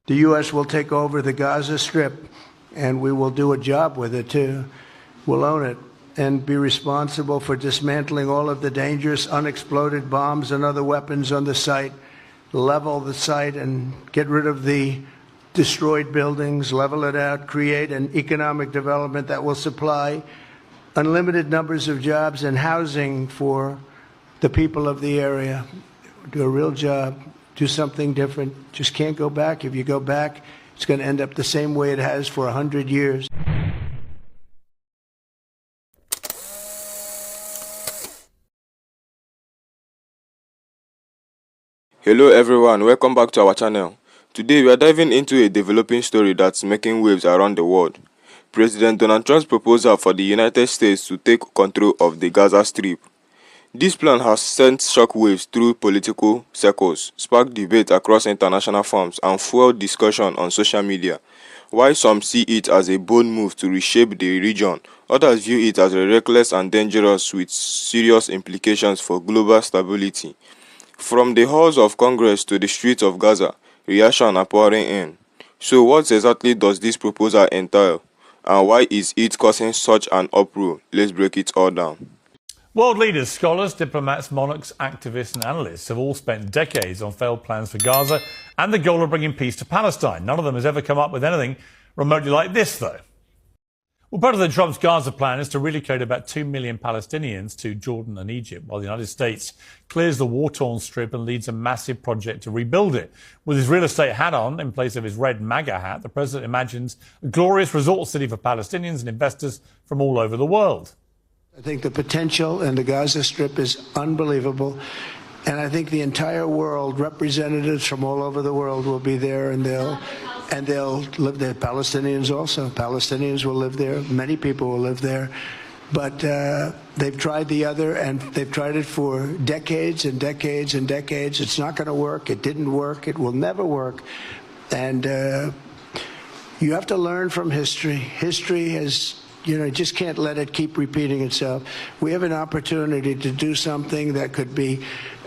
The U.S. will take over the Gaza Strip, and we will do a job with it, too. We'll own it and be responsible for dismantling all of the dangerous unexploded bombs and other weapons on the site, level the site and get rid of the destroyed buildings, level it out, create an economic development that will supply unlimited numbers of jobs and housing for the people of the area. Do a real job, do something different. Just can't go back. If you go back, it's going to end up the same way it has for 100 years. Hello everyone, welcome back to our channel. Today we are diving into a developing story that's making waves around the world. President Donald Trump's proposal for the United States to take control of the Gaza Strip. This plan has sent shockwaves through political circles, sparked debate across international forums, and fueled discussion on social media. While some see it as a bold move to reshape the region, others view it as reckless and dangerous with serious implications for global stability. From the halls of Congress to the streets of Gaza, reactions are pouring in. So what exactly does this proposal entail? And why is it causing such an uproar? Let's break it all down. World leaders, scholars, diplomats, monarchs, activists and analysts have all spent decades on failed plans for Gaza and the goal of bringing peace to Palestine. None of them has ever come up with anything remotely like this, though. Well, President Trump's Gaza plan is to relocate about 2 million Palestinians to Jordan and Egypt, while the United States clears the war-torn strip and leads a massive project to rebuild it. With his real estate hat on, in place of his red MAGA hat, the president imagines a glorious resort city for Palestinians and investors from all over the world. I think the potential in the Gaza Strip is unbelievable. And I think the entire world, representatives from all over the world will be there, and they'll live there. Palestinians also. Palestinians will live there. Many people will live there. But they've tried the other, and they've tried it for decades and decades and decades. It's not going to work. It didn't work. It will never work. And you have to learn from history. History has... you just can't let it keep repeating itself. We have an opportunity to do something that could be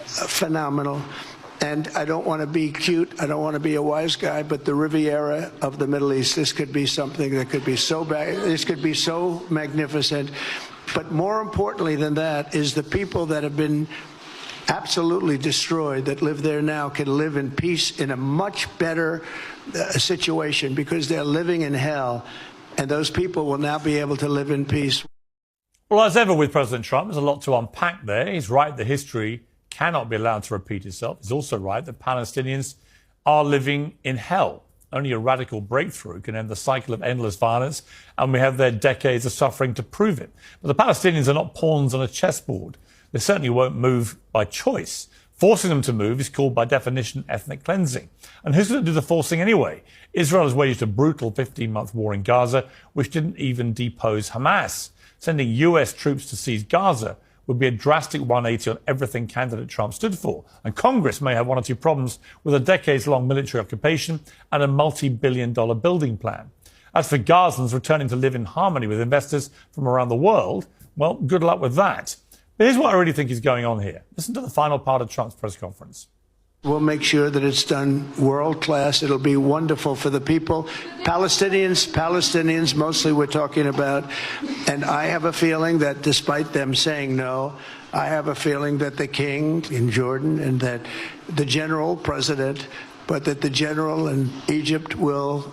phenomenal. And I don't want to be cute. I don't want to be a wise guy, but the Riviera of the Middle East, this could be something that could be so bad. This could be so magnificent. But more importantly than that is the people that have been absolutely destroyed that live there now can live in peace in a much better situation, because they're living in hell. And those people will now be able to live in peace. Well, as ever with President Trump, there's a lot to unpack there. He's right that history cannot be allowed to repeat itself. He's also right that Palestinians are living in hell. Only a radical breakthrough can end the cycle of endless violence, and we have their decades of suffering to prove it. But the Palestinians are not pawns on a chessboard. They certainly won't move by choice. Forcing them to move is called by definition ethnic cleansing. And who's going to do the forcing anyway? Israel has waged a brutal 15-month war in Gaza, which didn't even depose Hamas. Sending US troops to seize Gaza would be a drastic 180 on everything candidate Trump stood for. And Congress may have one or two problems with a decades-long military occupation and a multi-billion-dollar building plan. As for Gazans returning to live in harmony with investors from around the world, well, good luck with that. But here's what I really think is going on here. Listen to the final part of Trump's press conference. We'll make sure that it's done world class. It'll be wonderful for the people. Palestinians mostly we're talking about. And I have a feeling that despite them saying no, I have a feeling that the king in Jordan and that the general president, but that the general in Egypt will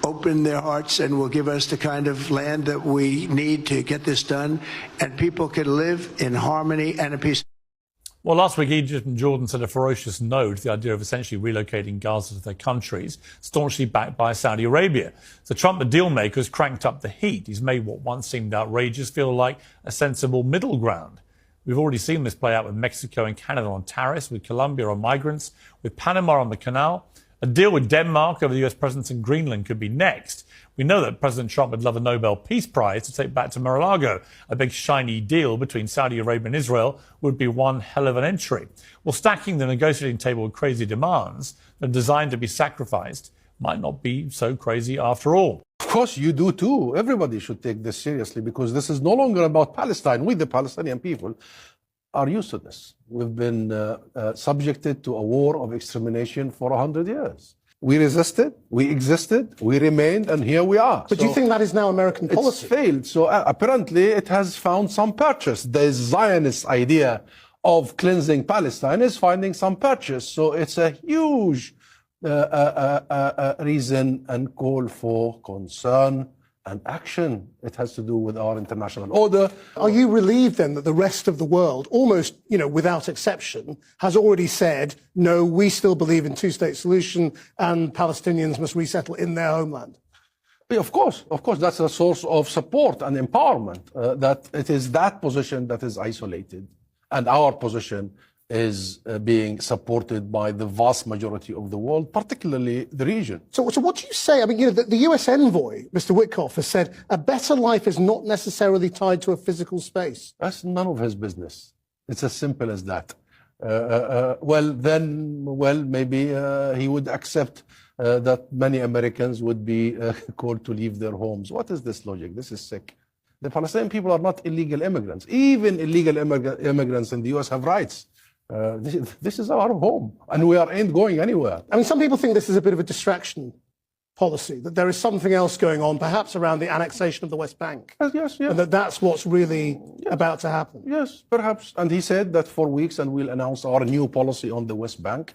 open their hearts and will give us the kind of land that we need to get this done, and people can live in harmony and in peace. Well, last week, Egypt and Jordan said a ferocious no to the idea of essentially relocating Gaza to their countries, staunchly backed by Saudi Arabia. So Trump, the deal maker, has cranked up the heat. He's made what once seemed outrageous feel like a sensible middle ground. We've already seen this play out with Mexico and Canada on tariffs, with Colombia on migrants, with Panama on the canal. A deal with Denmark over the US presence in Greenland could be next. We know that President Trump would love a Nobel Peace Prize to take back to Mar-a-Lago. A big shiny deal between Saudi Arabia and Israel would be one hell of an entry. Well, stacking the negotiating table with crazy demands that are designed to be sacrificed might not be so crazy after all. Of course you do too. Everybody should take this seriously, because this is no longer about Palestine. We, the Palestinian people, are used to this. We've been subjected to a war of extermination for 100 years. We resisted, we existed, we remained, and here we are. But do you think that is now American It's policy? failed. So apparently it has found some purchase. The Zionist idea of cleansing Palestine is finding some purchase. So it's a huge reason and call for concern and action. It has to do with our international order. Are you relieved then that the rest of the world, almost, without exception, has already said, no, we still believe in two-state solution and Palestinians must resettle in their homeland? Of course, that's a source of support and empowerment, that it is that position that is isolated. And our position is being supported by the vast majority of the world, particularly the region. So what do you say? I mean, the US envoy, Mr. Witkoff, has said a better life is not necessarily tied to a physical space. That's none of his business. It's as simple as that. Maybe he would accept that many Americans would be called to leave their homes. What is this logic? This is sick. The Palestinian people are not illegal immigrants. Even illegal immigrants in the US have rights. This is our home, and we ain't going anywhere. I mean, some people think this is a bit of a distraction policy, that there is something else going on, perhaps around the annexation of the West Bank. Yes. And that's what's really about to happen. Yes, perhaps. And he said that for weeks, and we'll announce our new policy on the West Bank.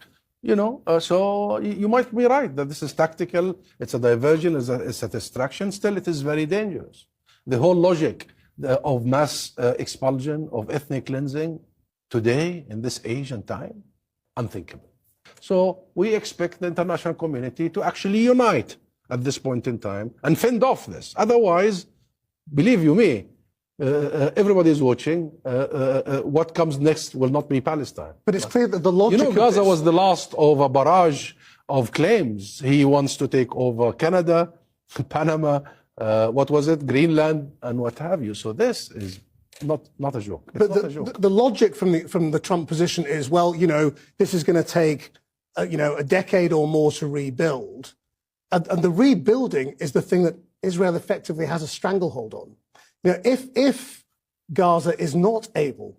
So you might be right that this is tactical, it's a diversion, it's a distraction. Still, it is very dangerous. The whole logic of mass expulsion, of ethnic cleansing, today, in this age and time, unthinkable. So we expect the international community to actually unite at this point in time and fend off this. Otherwise, believe you me, everybody is watching. What comes next will not be Palestine. But it's clear that the logic of Gaza this... was the last of a barrage of claims. He wants to take over Canada, Panama, Greenland, and what have you. So this is not a joke. It's not a joke. The logic from the Trump position is, well, this is going to take, a decade or more to rebuild. And the rebuilding is the thing that Israel effectively has a stranglehold on. If Gaza is not able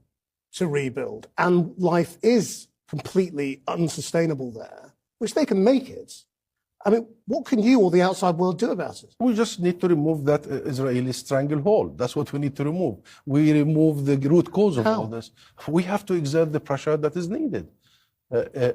to rebuild and life is completely unsustainable there, which they can make it, I mean, what can you or the outside world do about it? We just need to remove that Israeli stranglehold. That's what we need to remove. We remove the root cause of all this. We have to exert the pressure that is needed.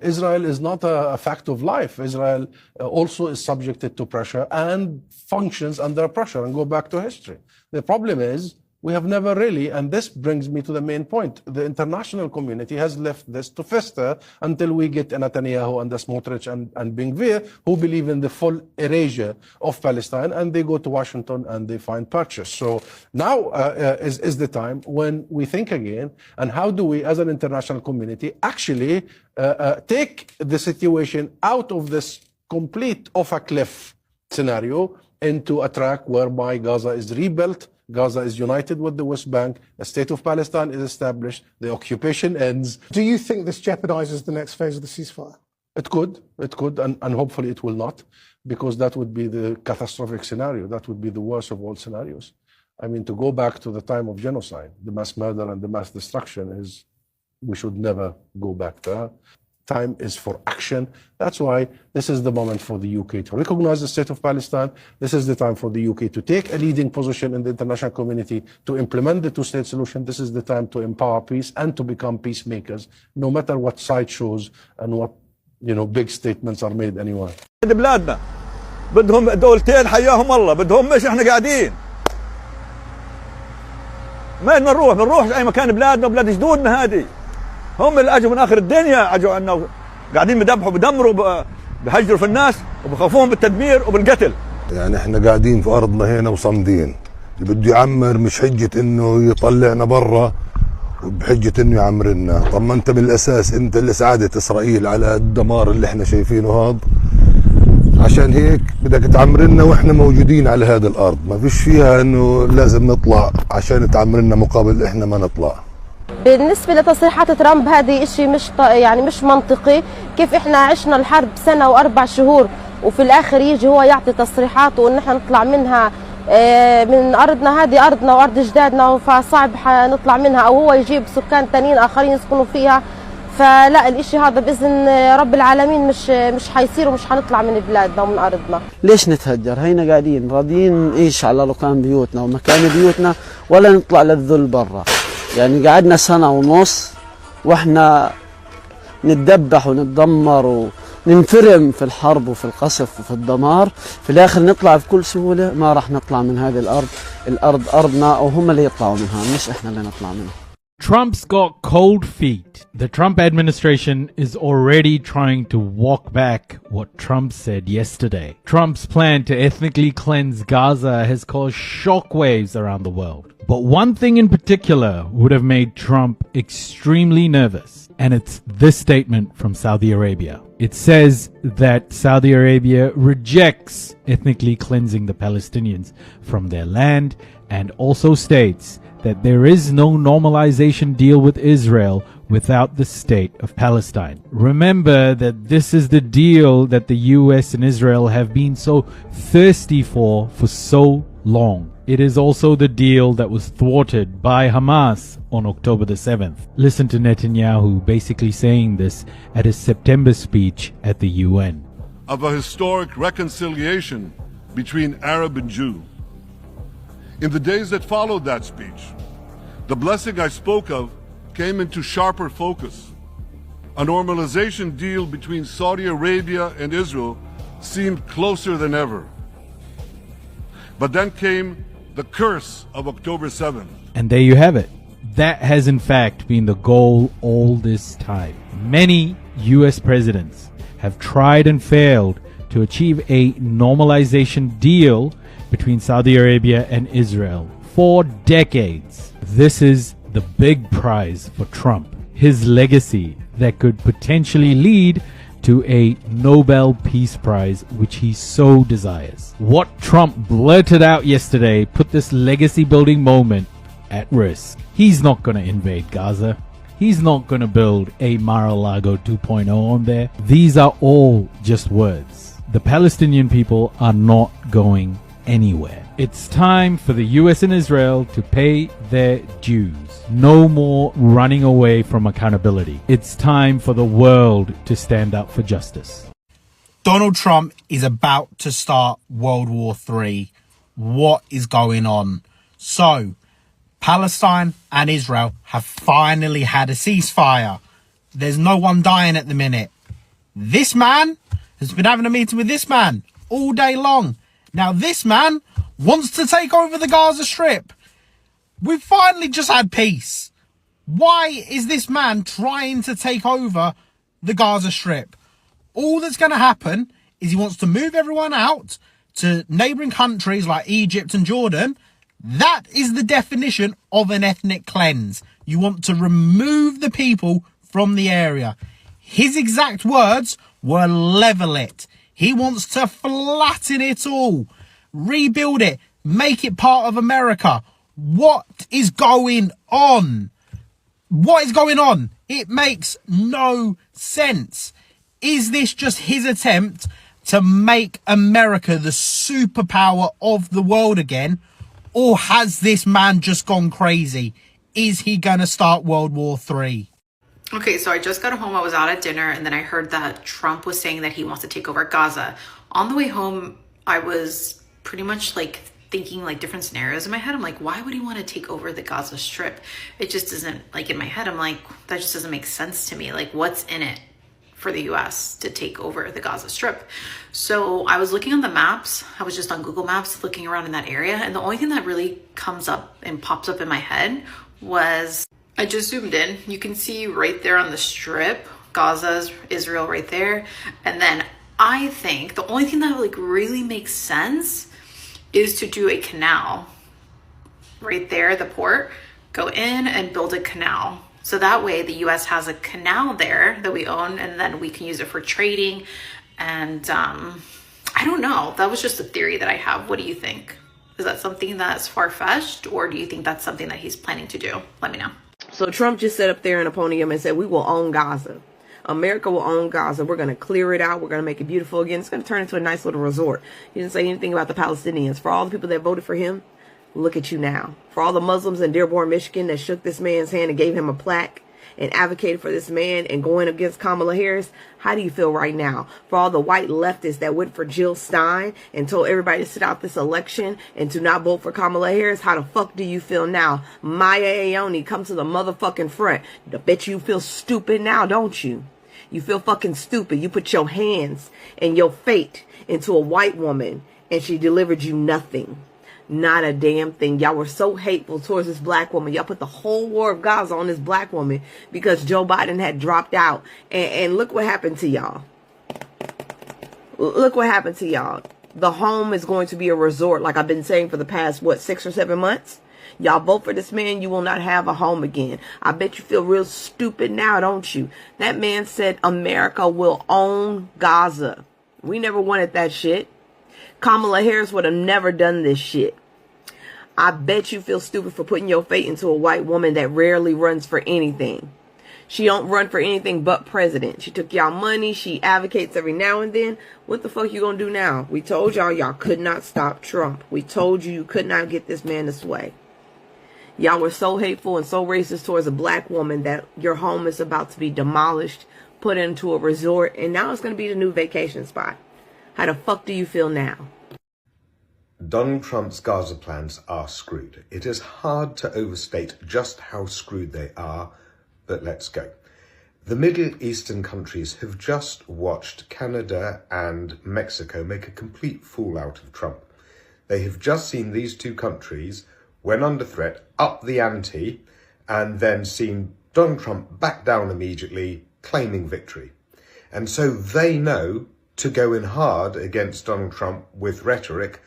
Israel is not a fact of life. Israel also is subjected to pressure and functions under pressure, and go back to history. The problem is, we have never really, and this brings me to the main point, the international community has left this to fester until we get Netanyahu and Smotrich and Ben-Gvir, who believe in the full erasure of Palestine, and they go to Washington and they find purchase. So now is the time when we think again, and how do we, as an international community, actually take the situation out of this complete off-a-cliff scenario into a track whereby Gaza is rebuilt, Gaza is united with the West Bank, a state of Palestine is established, the occupation ends. Do you think this jeopardizes the next phase of the ceasefire? It could, and hopefully it will not, because that would be the catastrophic scenario. That would be the worst of all scenarios. I mean, to go back to the time of genocide, the mass murder and the mass destruction we should never go back there. Time is for action. That's why this is the moment for the UK to recognize the state of Palestine. This is the time for the UK to take a leading position in the international community to implement the two-state solution. This is the time to empower peace and to become peacemakers, no matter what side shows and what big statements are made anyway. بلادنا بدهم دولتين حياهم الله، بدهم مش احنا قاعدين. ما بنروح اي مكان بلادنا وبلاد جدودنا هذه. هم اللي اجوا من اخر الدنيا، اجوا عنا قاعدين بذبحوا بدمروا بهجروا في الناس وبخافوهم بالتدمير وبالقتل. يعني احنا قاعدين في ارضنا هنا وصامدين، اللي بده يعمر مش حجة انه يطلعنا برا وبحجة انه يعمرنا. طب ما انت بالاساس انت اللي ساعدت اسرائيل على الدمار اللي احنا شايفينه هذا، عشان هيك بدك تعمرنا واحنا موجودين على هذه الارض. ما فيش فيها انه لازم نطلع عشان تعمرنا مقابل احنا ما نطلع. بالنسبة لتصريحات ترامب هذه إشي مش منطقي. كيف إحنا عشنا الحرب سنة و4 شهور وفي الآخر يجي هو يعطي تصريحات وإن إحنا نطلع منها من أرضنا، هذه أرضنا وأرض أجدادنا، فصعب نطلع منها، أو هو يجيب سكان تانيين آخرين يسكنوا فيها. فلا الاشي هذا باذن رب العالمين مش حيصير ومش حنطلع من بلادنا ومن ارضنا. ليش نتهجر؟ هينا قاعدين راضيين نعيش على ركام بيوتنا ومكان بيوتنا ولا نطلع للذل برا. يعني قعدنا سنة ونص واحنا نتدبح ونتدمر وننفرم في الحرب وفي القصف وفي الدمار، في الاخر نطلع بكل سهولة. ما راح نطلع من هذه الارض، الارض ارضنا وهم اللي يطلعوا منها مش احنا اللي نطلع منها. Trump's got cold feet. The Trump administration is already trying to walk back what Trump said yesterday. Trump's plan to ethnically cleanse Gaza has caused shockwaves around the world. But one thing in particular would have made Trump extremely nervous, and it's this statement from Saudi Arabia. It says that Saudi Arabia rejects ethnically cleansing the Palestinians from their land, and also states that there is no normalization deal with Israel without the state of Palestine. Remember that this is the deal that the US and Israel have been so thirsty for so long. It is also the deal that was thwarted by Hamas on October the 7th. Listen to Netanyahu basically saying this at his September speech at the UN. Of a historic reconciliation between Arab and Jew. In the days that followed that speech, the blessing I spoke of came into sharper focus. A normalization deal between Saudi Arabia and Israel seemed closer than ever. But then came the curse of October 7th. And there you have it. That has in fact been the goal all this time. Many US presidents have tried and failed to achieve a normalization deal between Saudi Arabia and Israel for decades. This is the big prize for Trump, his legacy that could potentially lead to a Nobel Peace Prize, which he so desires. What Trump blurted out yesterday put this legacy building moment at risk. He's not going to invade Gaza. He's not going to build a Mar-a-Lago 2.0 on there. These are all just words. The Palestinian people are not going anywhere. It's time for the US and Israel to pay their dues. No more running away from accountability. It's time for the world to stand up for justice. Donald Trump is about to start World War III. What is going on? So, Palestine and Israel have finally had a ceasefire. There's no one dying at the minute. This man has been having a meeting with this man all day long. Now, this man wants to take over the Gaza Strip. We've finally just had peace. Why is this man trying to take over the Gaza Strip? All that's going to happen is he wants to move everyone out to neighboring countries like Egypt and Jordan. That is the definition of an ethnic cleanse. You want to remove the people from the area. His exact words were level it. He wants to flatten it all, rebuild it, make it part of America. What is going on? What is going on? It makes no sense. Is this just his attempt to make America the superpower of the world again? Or has this man just gone crazy? Is he going to start World War III? Okay, so I just got home. I was out at dinner and then I heard that Trump was saying that he wants to take over Gaza. On the way home, I was pretty much like thinking like different scenarios in my head. I'm like, why would he want to take over the Gaza Strip? It just isn't like in my head. I'm like, that just doesn't make sense to me. Like, what's in it for the US to take over the Gaza Strip? So I was looking on the maps. I was just on Google Maps looking around in that area. And the only thing that really comes up and pops up in my head was, I just zoomed in. You can see right there on the strip, Gaza's Israel right there. And then I think the only thing that like really makes sense is to do a canal right there, the port, go in and build a canal. So that way the US has a canal there that we own and then we can use it for trading. And I don't know, that was just a theory that I have. What do you think? Is that something that's far-fetched or do you think that's something that he's planning to do? Let me know. So Trump just sat up there in a podium and said, we will own Gaza. America will own Gaza. We're going to clear it out. We're going to make it beautiful again. It's going to turn into a nice little resort. He didn't say anything about the Palestinians. For all the people that voted for him, look at you now. For all the Muslims in Dearborn, Michigan that shook this man's hand and gave him a plaque and advocated for this man and going against Kamala Harris, how do you feel right now? For all the white leftists that went for Jill Stein and told everybody to sit out this election and to not vote for Kamala Harris, how the fuck do you feel now? Maya Aoni, come to the motherfucking front. I bet you feel stupid now, don't you? You feel fucking stupid. You put your hands and your fate into a white woman and she delivered you nothing. Not a damn thing. Y'all were so hateful towards this black woman. Y'all put the whole war of Gaza on this black woman because Joe Biden had dropped out. And look what happened to y'all. Look what happened to y'all. The home is going to be a resort, like I've been saying for the past, 6 or 7 months? Y'all vote for this man, you will not have a home again. I bet you feel real stupid now, don't you? That man said America will own Gaza. We never wanted that shit. Kamala Harris would have never done this shit. I bet you feel stupid for putting your fate into a white woman that rarely runs for anything. She don't run for anything but president. She took y'all money. She advocates every now and then. What the fuck you gonna do now? We told y'all could not stop Trump. We told you could not get this man to sway. Y'all were so hateful and so racist towards a black woman that your home is about to be demolished, put into a resort, and now it's going to be the new vacation spot. How the fuck do you feel now? Donald Trump's Gaza plans are screwed. It is hard to overstate just how screwed they are, but let's go. The Middle Eastern countries have just watched Canada and Mexico make a complete fool out of Trump. They have just seen these two countries, when under threat, up the ante, and then seen Donald Trump back down immediately, claiming victory. And so they know to go in hard against Donald Trump with rhetoric,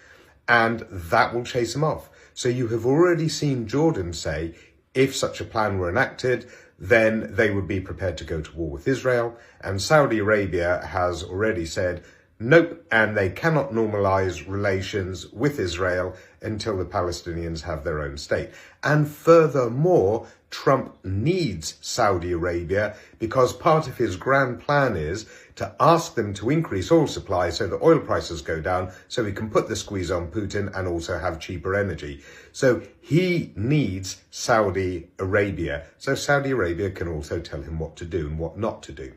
and that will chase him off. So you have already seen Jordan say, if such a plan were enacted, then they would be prepared to go to war with Israel. And Saudi Arabia has already said, nope, and they cannot normalize relations with Israel until the Palestinians have their own state. And furthermore, Trump needs Saudi Arabia because part of his grand plan is to ask them to increase oil supply so that oil prices go down so he can put the squeeze on Putin and also have cheaper energy. So he needs Saudi Arabia. So Saudi Arabia can also tell him what to do and what not to do.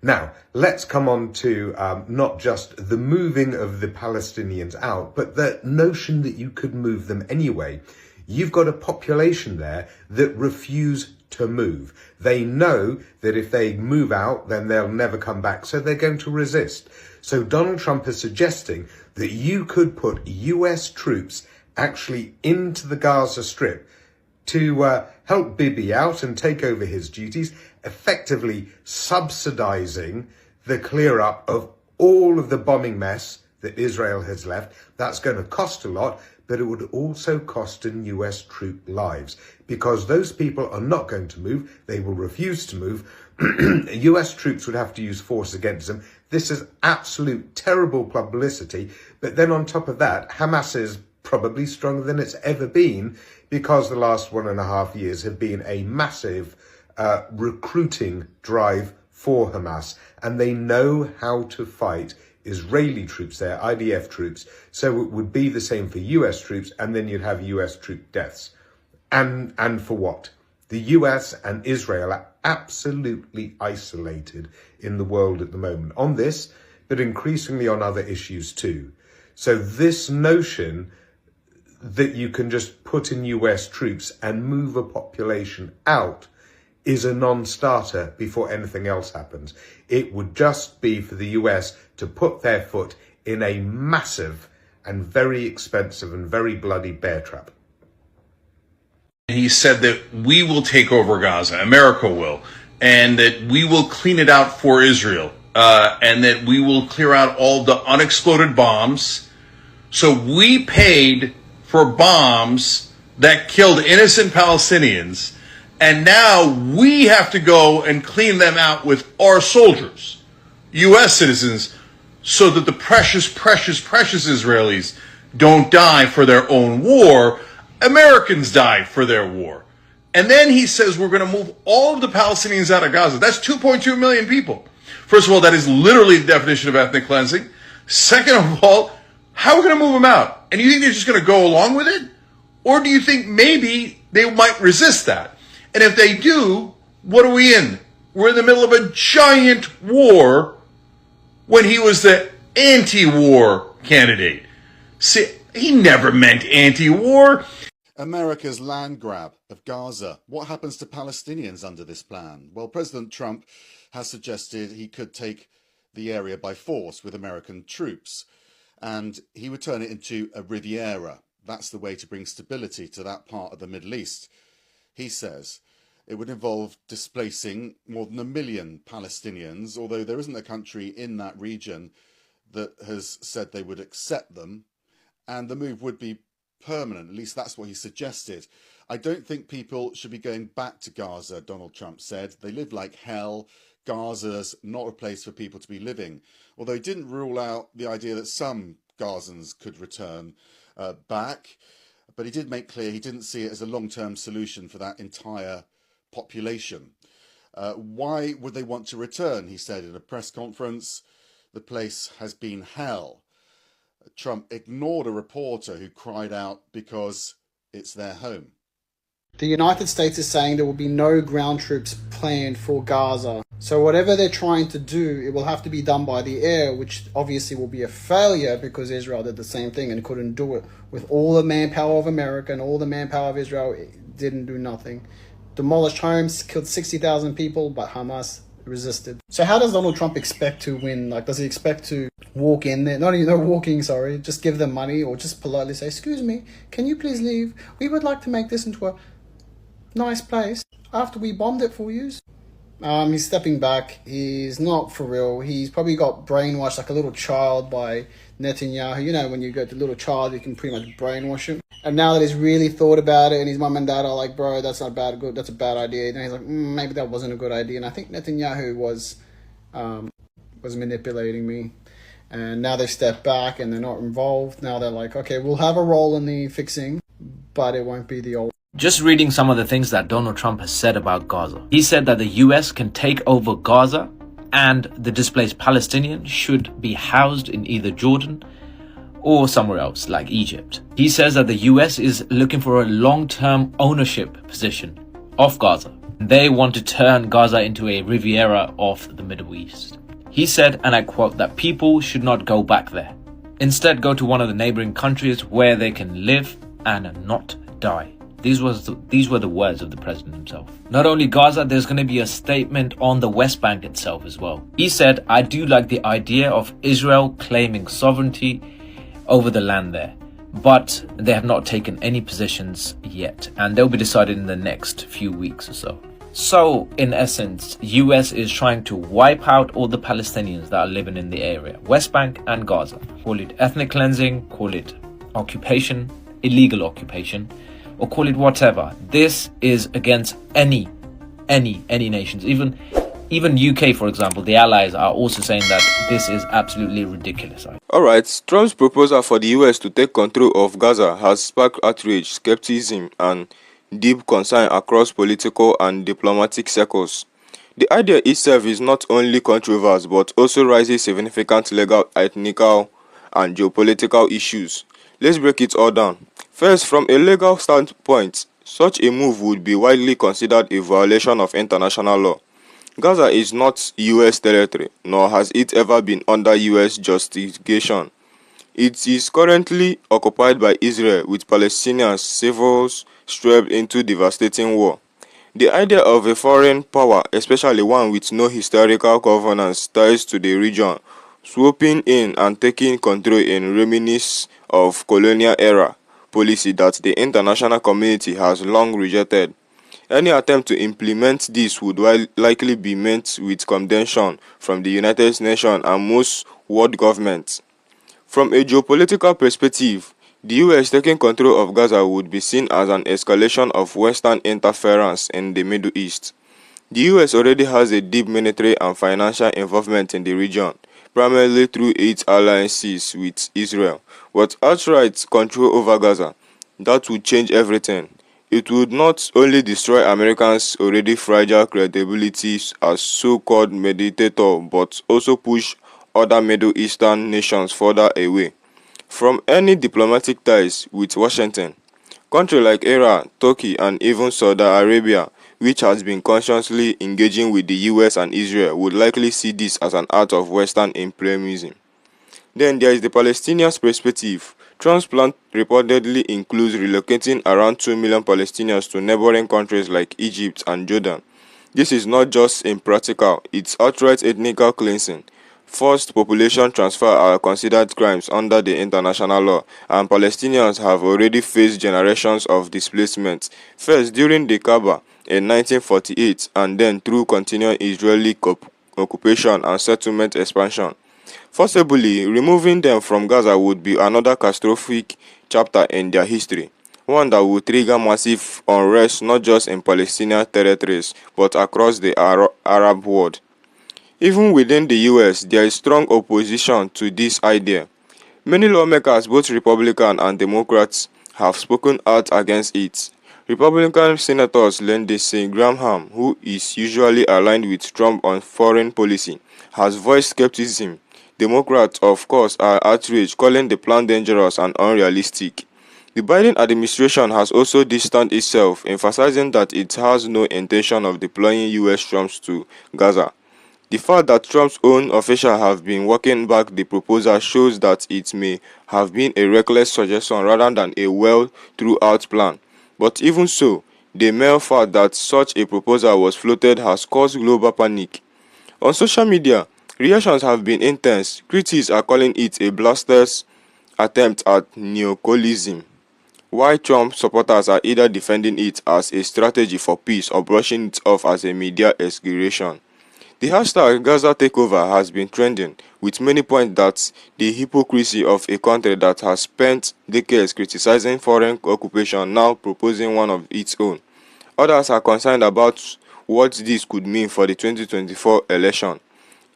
Now, let's come on to not just the moving of the Palestinians out, but the notion that you could move them anyway. You've got a population there that refuse to move. They know that if they move out, then they'll never come back, so they're going to resist. So Donald Trump is suggesting that you could put US troops actually into the Gaza Strip to help Bibi out and take over his duties, effectively subsidizing the clear up of all of the bombing mess that Israel has left. That's going to cost a lot, but it would also cost in US troop lives because those people are not going to move. They will refuse to move. US troops would have to use force against them. This is absolute terrible publicity. But then on top of that, Hamas is probably stronger than it's ever been because the last 1.5 years have been a massive recruiting drive for Hamas. And they know how to fight Israeli troops there, IDF troops. So it would be the same for US troops, and then you'd have US troop deaths. And for what? The US and Israel are absolutely isolated in the world at the moment on this, but increasingly on other issues too. So this notion that you can just put in US troops and move a population out is a non-starter before anything else happens. It would just be for the US to put their foot in a massive and very expensive and very bloody bear trap. He said that we will take over Gaza, America will, and that we will clean it out for Israel, and that we will clear out all the unexploded bombs. So we paid for bombs that killed innocent Palestinians, and now we have to go and clean them out with our soldiers, U.S. citizens, so that the precious, precious, precious Israelis don't die for their own war. Americans died for their war. And then he says we're going to move all of the Palestinians out of Gaza. That's 2.2 million people. First of all, that is literally the definition of ethnic cleansing. Second of all, how are we going to move them out? And you think they're just going to go along with it? Or do you think maybe they might resist that? And if they do, What are we in? We're in the middle of a giant war when he was the anti-war candidate. See, he never meant anti-war. America's land grab of Gaza. What happens to Palestinians under this plan? Well, President Trump has suggested he could take the area by force with American troops, and he would turn it into a Riviera. That's the way to bring stability to that part of the Middle East. He says it would involve displacing more than 1 million Palestinians, although there isn't a country in that region that has said they would accept them, and the move would be permanent. At least that's what he suggested. I don't think people should be going back to Gaza, Donald Trump said. They live like hell. Gaza's not a place for people to be living. Although he didn't rule out the idea that some Gazans could return back. But he did make clear he didn't see it as a long-term solution for that entire population. Why would they want to return? He said in a press conference, the place has been hell. Trump ignored a reporter who cried out because it's their home. The United States is saying there will be no ground troops planned for Gaza. So whatever they're trying to do, it will have to be done by the air, which obviously will be a failure because Israel did the same thing and couldn't do it. With all the manpower of America and all the manpower of Israel, it didn't do nothing. Demolished homes, killed 60,000 people, but Hamas resisted. So how does Donald Trump expect to win? Like, does he expect to walk in there, not even walking, sorry, just give them money or just politely say, excuse me, can you please leave? We would like to make this into a nice place after we bombed it for you. He's stepping back. He's not for real. He's probably got brainwashed like a little child by Netanyahu. You know, when you go to a little child, you can pretty much brainwash him. And now that he's really thought about it and his mum and dad are like, bro, that's not good, that's a bad idea. And he's like, maybe that wasn't a good idea. And I think Netanyahu was manipulating me. And now they step back and they're not involved. Now they're like, okay, we'll have a role in the fixing, but it won't be the old. Just reading some of the things that Donald Trump has said about Gaza. He said that the US can take over Gaza and the displaced Palestinians should be housed in either Jordan or somewhere else like Egypt. He says that the US is looking for a long-term ownership position of Gaza. They want to turn Gaza into a Riviera of the Middle East. He said, and I quote, that people should not go back there. Instead, go to one of the neighboring countries where they can live and not die. These were the words of the president himself. Not only Gaza, there's going to be a statement on the West Bank itself as well. He said, I do like the idea of Israel claiming sovereignty over the land there, but they have not taken any positions yet, and they'll be decided in the next few weeks or so. So, in essence, US is trying to wipe out all the Palestinians that are living in the area, West Bank and Gaza. Call it ethnic cleansing, call it occupation, illegal occupation, or call it whatever. This is against any nations. Even UK, for example, the allies are also saying that this is absolutely ridiculous. Alright, Trump's proposal for the US to take control of Gaza has sparked outrage, skepticism, and deep concern across political and diplomatic circles. The idea itself is not only controversial but also raises significant legal, ethnical, and geopolitical issues. Let's break it all down. First, from a legal standpoint, such a move would be widely considered a violation of international law. Gaza is not US territory, nor has it ever been under US jurisdiction. It is currently occupied by Israel, with Palestinian civils swept into devastating war. The idea of a foreign power, especially one with no historical governance ties to the region, swooping in and taking control in reminiscence of colonial era policy that the international community has long rejected. Any attempt to implement this would likely be met with condemnation from the United Nations and most world governments. From a geopolitical perspective, the US taking control of Gaza would be seen as an escalation of Western interference in the Middle East. The US already has a deep military and financial involvement in the region, primarily through its alliances with Israel, but outright control over Gaza, that would change everything. It would not only destroy Americans' already fragile credibility as so-called mediator, but also push other Middle Eastern nations further away from any diplomatic ties with Washington. Countries like Iran, Turkey, and even Saudi Arabia which has been consciously engaging with the US and Israel, would likely see this as an act of Western imperialism. Then there is the Palestinians' perspective. Trump's plan reportedly includes relocating around 2 million Palestinians to neighboring countries like Egypt and Jordan. This is not just impractical, it's outright ethnic cleansing. Forced population transfer are considered crimes under the international law, and Palestinians have already faced generations of displacement, first during the Kaaba in 1948 and then through continued Israeli occupation and settlement expansion. Forcibly removing them from Gaza would be another catastrophic chapter in their history, one that would trigger massive unrest not just in Palestinian territories but across the Arab world. Even within the US, there is strong opposition to this idea. Many lawmakers, both Republican and Democrats, have spoken out against it. Republican Senators Lindsey Graham, who is usually aligned with Trump on foreign policy, has voiced skepticism. Democrats, of course, are outraged, calling the plan dangerous and unrealistic. The Biden administration has also distanced itself, emphasizing that it has no intention of deploying US troops to Gaza. The fact that Trump's own officials have been walking back the proposal shows that it may have been a reckless suggestion rather than a well-thought-out plan. But even so, the mere fact that such a proposal was floated has caused global panic. On social media, reactions have been intense. Critics are calling it a blasphemous attempt at neocolonialism, while Trump supporters are either defending it as a strategy for peace or brushing it off as a media exaggeration. The hashtag Gaza takeover has been trending, with many pointing that the hypocrisy of a country that has spent decades criticizing foreign occupation now proposing one of its own. Others are concerned about what this could mean for the 2024 election.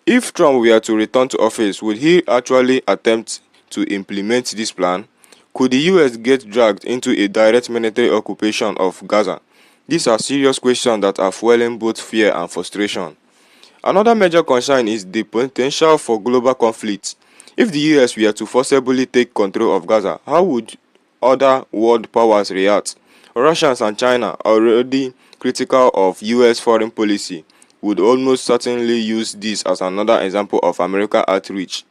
If Trump were to return to office, would he actually attempt to implement this plan? Could the US get dragged into a direct military occupation of Gaza? These are serious questions that are fueling both fear and frustration. Another major concern is the potential for global conflict. If the US were to forcibly take control of Gaza, how would other world powers react? Russia and China, already critical of US foreign policy, would almost certainly use this as another example of American outreach.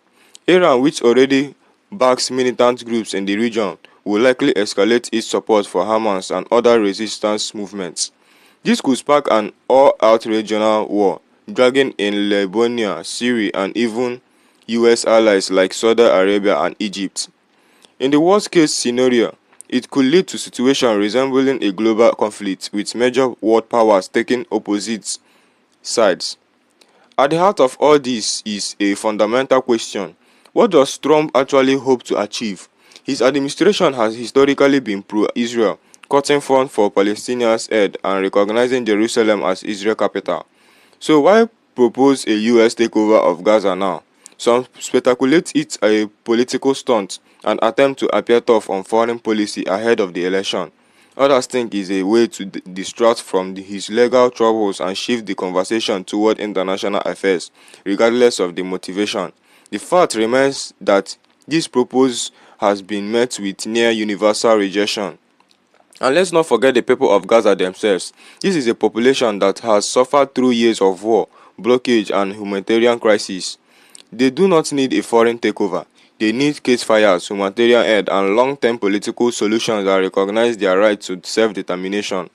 Iran, which already backs militant groups in the region, will likely escalate its support for Hamas and other resistance movements. This could spark an all-out regional war, dragging in Lebanon, Syria, and even US allies like Saudi Arabia and Egypt. In the worst-case scenario, it could lead to a situation resembling a global conflict with major world powers taking opposite sides. At the heart of all this is a fundamental question. What does Trump actually hope to achieve? His administration has historically been pro-Israel, cutting funds for Palestinians' aid and recognizing Jerusalem as Israel's capital. So why propose a US takeover of Gaza now? Some speculate it's a political stunt, an attempt to appear tough on foreign policy ahead of the election. Others think it's a way to distract from his legal troubles and shift the conversation toward international affairs, regardless of the motivation. The fact remains that this proposal has been met with near universal rejection. And let's not forget the people of Gaza themselves. This is a population that has suffered through years of war, blockage, and humanitarian crisis. They do not need a foreign takeover. They need ceasefires, humanitarian aid, and long-term political solutions that recognize their right to self-determination.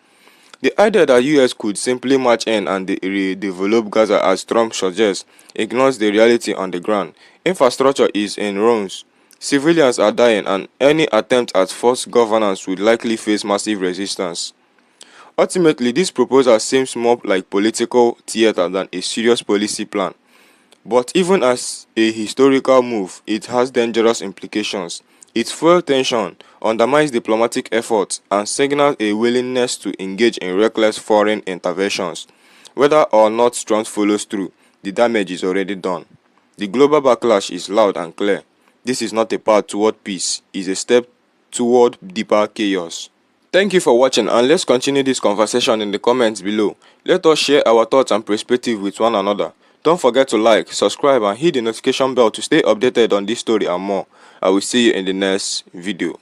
The idea that US could simply march in and redevelop Gaza as Trump suggests ignores the reality on the ground. Infrastructure is in ruins. Civilians are dying, and any attempt at forced governance would likely face massive resistance. Ultimately, this proposal seems more like political theater than a serious policy plan. But even as a historical move, it has dangerous implications. It fuels tension, undermines diplomatic efforts, and signals a willingness to engage in reckless foreign interventions. Whether or not Trump follows through, the damage is already done. The global backlash is loud and clear. This is not a path toward peace, it's a step toward deeper chaos. Thank you for watching, and let's continue this conversation in the comments below. Let us share our thoughts and perspective with one another. Don't forget to like, subscribe, and hit the notification bell to stay updated on this story and more. I will see you in the next video.